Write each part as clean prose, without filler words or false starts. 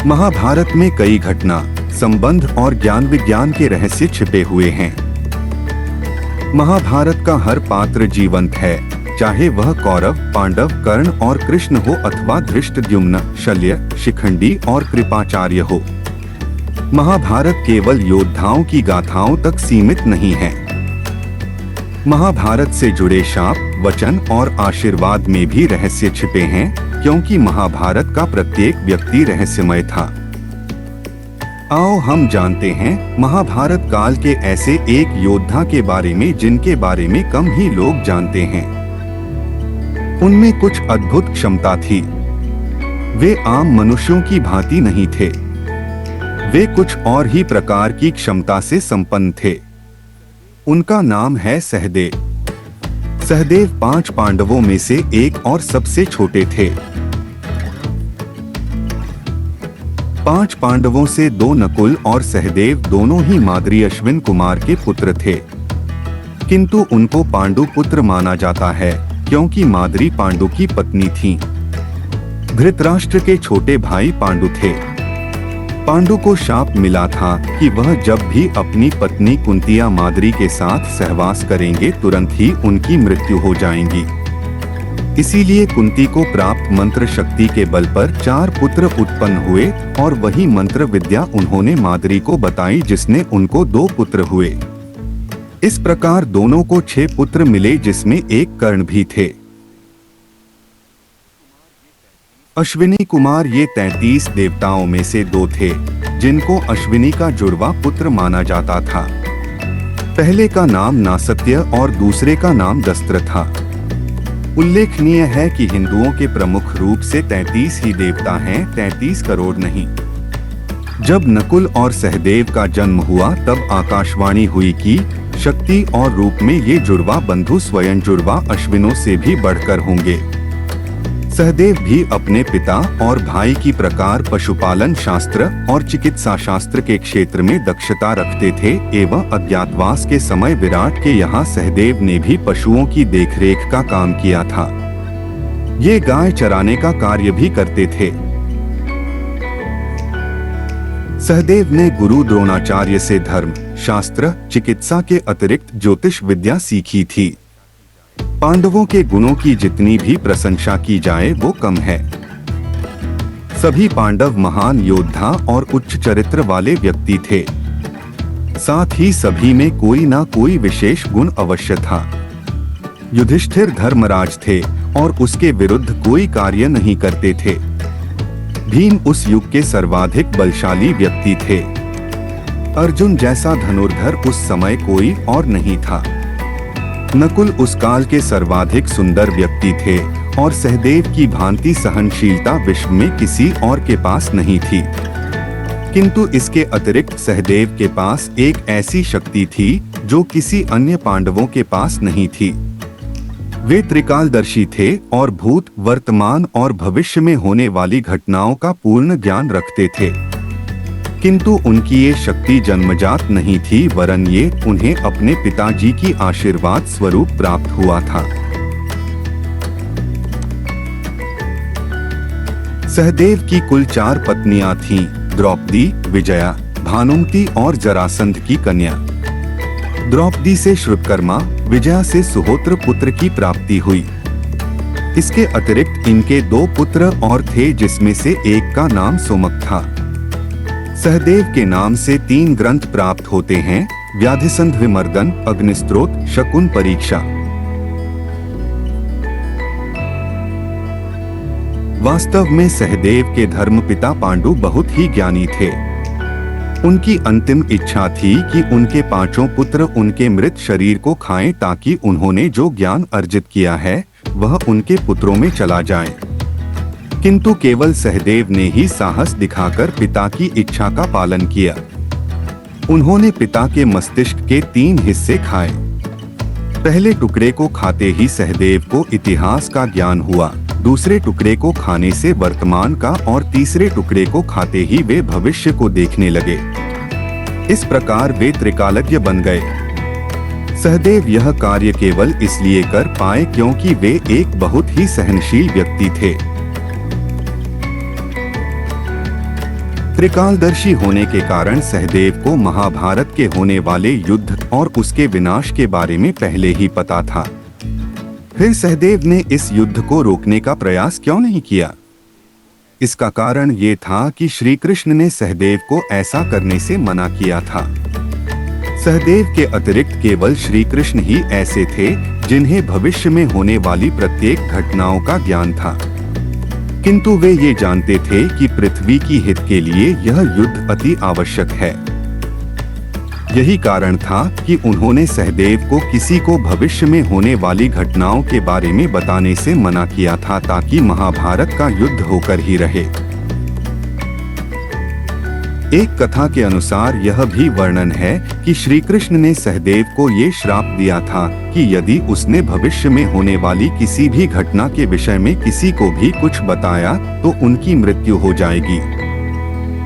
महाभारत में कई घटना, संबंध और ज्ञान विज्ञान के रहस्य छिपे हुए हैं। महाभारत का हर पात्र जीवंत है, चाहे वह कौरव, पांडव, कर्ण और कृष्ण हो अथवा धृष्टद्युम्न, शल्य, शिखंडी और कृपाचार्य हो। महाभारत केवल योद्धाओं की गाथाओं तक सीमित नहीं है। महाभारत से जुड़े शाप, वचन और आशीर्वाद में भी रहस्य छिपे हैं, क्योंकि महाभारत का प्रत्येक व्यक्ति रहस्यमय था। आओ हम जानते हैं महाभारत काल के ऐसे एक योद्धा के बारे में जिनके बारे में कम ही लोग जानते हैं। उनमें कुछ अद्भुत क्षमता थी। वे आम मनुष्यों की भांति नहीं थे। वे कुछ और ही प्रकार की क्षमता से संपन्न थे। उनका नाम है सहदेव। सहदेव 5 पांडवों में से एक और सबसे छोटे थे। 5 पांडवों से 2 नकुल और सहदेव दोनों ही माद्री अश्विन कुमार के पुत्र थे, किंतु उनको पांडु पुत्र माना जाता है क्योंकि माद्री पांडु की पत्नी थी। धृतराष्ट्र के छोटे भाई पांडु थे। पांडु को शाप मिला था कि वह जब भी अपनी पत्नी कुंतिया माद्री के साथ सहवास करेंगे तुरंत ही उनकी मृत्यु हो जाएगी। इसीलिए कुंती को प्राप्त मंत्र शक्ति के बल पर 4 पुत्र उत्पन्न हुए और वही मंत्र विद्या उन्होंने माद्री को बताई, जिसने उनको 2 पुत्र हुए। इस प्रकार दोनों को 6 पुत्र मिले, जिसमें एक कर्ण भी थे। अश्विनी कुमार ये 33 देवताओं में से 2 थे, जिनको अश्विनी का जुड़वा पुत्र माना जाता था। पहले का नाम नासत्य और दूसरे का नाम दस्त्र था। उल्लेखनीय है कि हिंदुओं के प्रमुख रूप से 33 ही देवता हैं, 33 करोड़ नहीं। जब नकुल और सहदेव का जन्म हुआ तब आकाशवाणी हुई कि शक्ति और रूप में ये जुड़वा बंधु स्वयं जुड़वा अश्विनों से भी बढ़कर होंगे। सहदेव भी अपने पिता और भाई की प्रकार पशुपालन शास्त्र और चिकित्सा शास्त्र के क्षेत्र में दक्षता रखते थे एवं अज्ञातवास के समय विराट के यहाँ सहदेव ने भी पशुओं की देखरेख का काम किया था। ये गाय चराने का कार्य भी करते थे। सहदेव ने गुरु द्रोणाचार्य से धर्म, शास्त्र, चिकित्सा के अतिरिक्त ज्योतिष विद्या सीखी थी। पांडवों के गुणों की जितनी भी प्रशंसा की जाए वो कम है। सभी पांडव महान योद्धा और उच्च चरित्र वाले व्यक्ति थे। साथ ही सभी में कोई ना कोई विशेष गुण अवश्य था। युधिष्ठिर धर्मराज थे और उसके विरुद्ध कोई कार्य नहीं करते थे। भीम उस युग के सर्वाधिक बलशाली व्यक्ति थे। अर्जुन जैसा धनुर्धर उस समय कोई और नहीं था। नकुल उस काल के सर्वाधिक सुंदर व्यक्ति थे और सहदेव की भांति सहनशीलता विश्व में किसी और के पास नहीं थी। किंतु इसके अतिरिक्त सहदेव के पास एक ऐसी शक्ति थी जो किसी अन्य पांडवों के पास नहीं थी। वे त्रिकालदर्शी थे और भूत, वर्तमान और भविष्य में होने वाली घटनाओं का पूर्ण ज्ञान रखते थे। किंतु उनकी ये शक्ति जन्मजात नहीं थी, वरन ये उन्हें अपने पिताजी की आशीर्वाद स्वरूप प्राप्त हुआ था। सहदेव की कुल 4 पत्नियां थीं, द्रौपदी, विजया, भानुमति और जरासंध की कन्या। द्रौपदी से श्रुतकर्मा, विजया से सुहोत्र पुत्र की प्राप्ति हुई। इसके अतिरिक्त इनके 2 पुत्र और थे, जिसमें से एक का नाम सोमक था। सहदेव के नाम से 3 ग्रंथ प्राप्त होते हैं: व्याधिसंध विमर्दन, अग्निस्त्रोत, शकुन परीक्षा। वास्तव में सहदेव के धर्मपिता पांडु बहुत ही ज्ञानी थे। उनकी अंतिम इच्छा थी कि उनके 5 पुत्र उनके मृत शरीर को खाएं ताकि उन्होंने जो ज्ञान अर्जित किया है वह उनके पुत्रों में चला जाए। किंतु केवल सहदेव ने ही साहस दिखाकर पिता की इच्छा का पालन किया। उन्होंने पिता के मस्तिष्क के 3 हिस्से खाए। पहले टुकड़े को खाते ही सहदेव को इतिहास का ज्ञान हुआ, दूसरे टुकड़े को खाने से वर्तमान का और तीसरे टुकड़े को खाते ही वे भविष्य को देखने लगे। इस प्रकार वे त्रिकालज्ञ बन गए। सहदेव यह कार्य केवल इसलिए कर पाए क्योंकि वे एक बहुत ही सहनशील व्यक्ति थे। त्रिकालदर्शी होने के कारण सहदेव को महाभारत के होने वाले युद्ध और उसके विनाश के बारे में पहले ही पता था। फिर सहदेव ने इस युद्ध को रोकने का प्रयास क्यों नहीं किया? इसका कारण ये था कि श्री कृष्ण ने सहदेव को ऐसा करने से मना किया था। सहदेव के अतिरिक्त केवल श्री कृष्ण ही ऐसे थे जिन्हें भविष्य में होने वाली प्रत्येक घटनाओं का ज्ञान था, किंतु वे ये जानते थे कि पृथ्वी की हित के लिए यह युद्ध अति आवश्यक है। यही कारण था कि उन्होंने सहदेव को किसी को भविष्य में होने वाली घटनाओं के बारे में बताने से मना किया था, ताकि महाभारत का युद्ध होकर ही रहे। एक कथा के अनुसार यह भी वर्णन है कि श्री कृष्ण ने सहदेव को ये श्राप दिया था कि यदि उसने भविष्य में होने वाली किसी भी घटना के विषय में किसी को भी कुछ बताया तो उनकी मृत्यु हो जाएगी।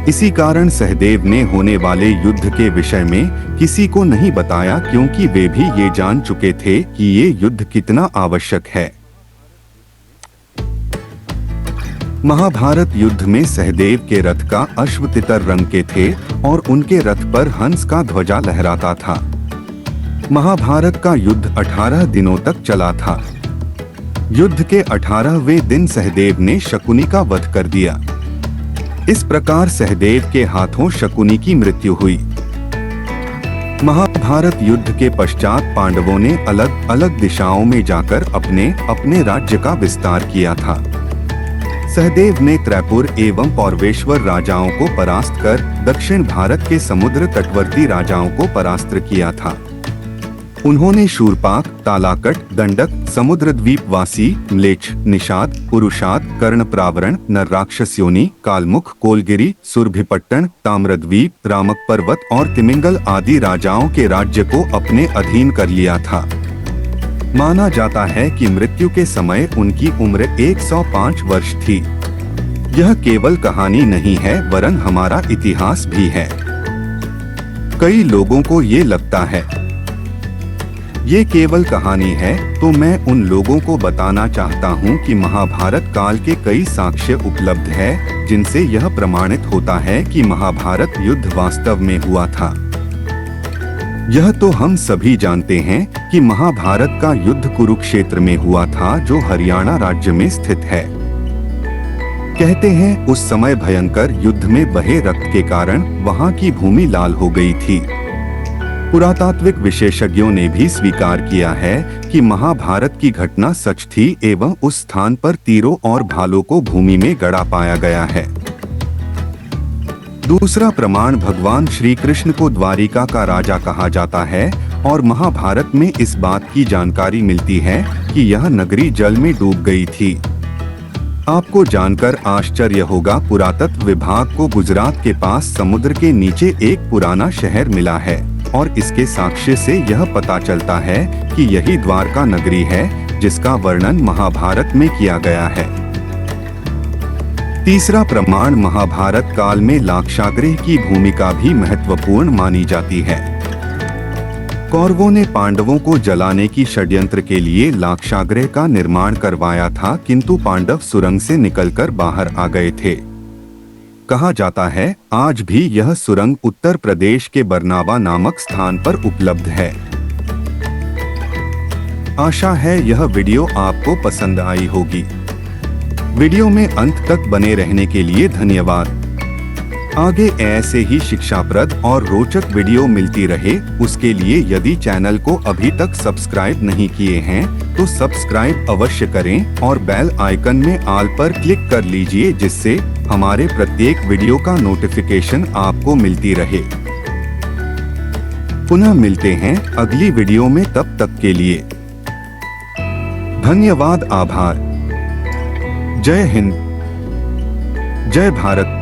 इसी कारण सहदेव ने होने वाले युद्ध के विषय में किसी को नहीं बताया, क्योंकि वे भी ये जान चुके थे कि ये युद्ध कितना आवश्यक है। महाभारत युद्ध में सहदेव के रथ का अश्व तितर रंग के थे और उनके रथ पर हंस का ध्वजा लहराता था। महाभारत का युद्ध 18 दिनों तक चला था। युद्ध के 18वें दिन सहदेव ने शकुनी का वध कर दिया। इस प्रकार सहदेव के हाथों शकुनी की मृत्यु हुई। महाभारत युद्ध के पश्चात पांडवों ने अलग अलग दिशाओं में जाकर अपने अपने राज्य का विस्तार किया था। सहदेव ने त्रैपुर एवं पौरवेश्वर राजाओं को परास्त कर दक्षिण भारत के समुद्र तटवर्ती राजाओं को परास्त किया था। उन्होंने शूरपाक, तालाकट, दंडक, समुद्रद्वीपवासी, म्लेच्छ, निषाद, पुरुषाद, कर्णप्रावरण, नरराक्षसयोनि, कालमुख, कोलगिरी, सुरभिपट्टन, ताम्रद्वीप, रामक पर्वत और तिमिंगल आदि राजाओं के राज्य को अपने अधीन कर लिया था। माना जाता है कि मृत्यु के समय उनकी उम्र 105 वर्ष थी। यह केवल कहानी नहीं है वरन हमारा इतिहास भी है। कई लोगों को ये लगता है ये केवल कहानी है, तो मैं उन लोगों को बताना चाहता हूँ कि महाभारत काल के कई साक्ष्य उपलब्ध है जिनसे यह प्रमाणित होता है कि महाभारत युद्ध वास्तव में हुआ था। यह तो हम सभी जानते हैं कि महाभारत का युद्ध कुरुक्षेत्र में हुआ था, जो हरियाणा राज्य में स्थित है। कहते हैं उस समय भयंकर युद्ध में बहे रक्त के कारण वहां की भूमि लाल हो गई थी। पुरातात्विक विशेषज्ञों ने भी स्वीकार किया है कि महाभारत की घटना सच थी एवं उस स्थान पर तीरों और भालों को भूमि में गड़ा पाया गया है। दूसरा प्रमाण, भगवान श्री कृष्ण को द्वारिका का राजा कहा जाता है और महाभारत में इस बात की जानकारी मिलती है कि यह नगरी जल में डूब गई थी। आपको जानकर आश्चर्य होगा, पुरातत्व विभाग को गुजरात के पास समुद्र के नीचे एक पुराना शहर मिला है और इसके साक्ष्य से यह पता चलता है कि यही द्वारका नगरी है जिसका वर्णन महाभारत में किया गया है। तीसरा प्रमाण, महाभारत काल में लाक्षागृह की भूमिका भी महत्वपूर्ण मानी जाती है। कौरवों ने पांडवों को जलाने की षड्यंत्र के लिए लाक्षागृह का निर्माण करवाया था, किंतु पांडव सुरंग से निकलकर बाहर आ गए थे। कहा जाता है आज भी यह सुरंग उत्तर प्रदेश के बरनावा नामक स्थान पर उपलब्ध है। आशा है यह वीडियो आपको पसंद आई होगी। वीडियो में अंत तक बने रहने के लिए धन्यवाद। आगे ऐसे ही शिक्षाप्रद और रोचक वीडियो मिलती रहे, उसके लिए यदि चैनल को अभी तक सब्सक्राइब नहीं किए हैं तो सब्सक्राइब अवश्य करें और बेल आइकन में ऑल पर क्लिक कर लीजिए, जिससे हमारे प्रत्येक वीडियो का नोटिफिकेशन आपको मिलती रहे। पुनः मिलते हैं अगली वीडियो में, तब तक के लिए धन्यवाद, आभार। जय हिंद, जय भारत।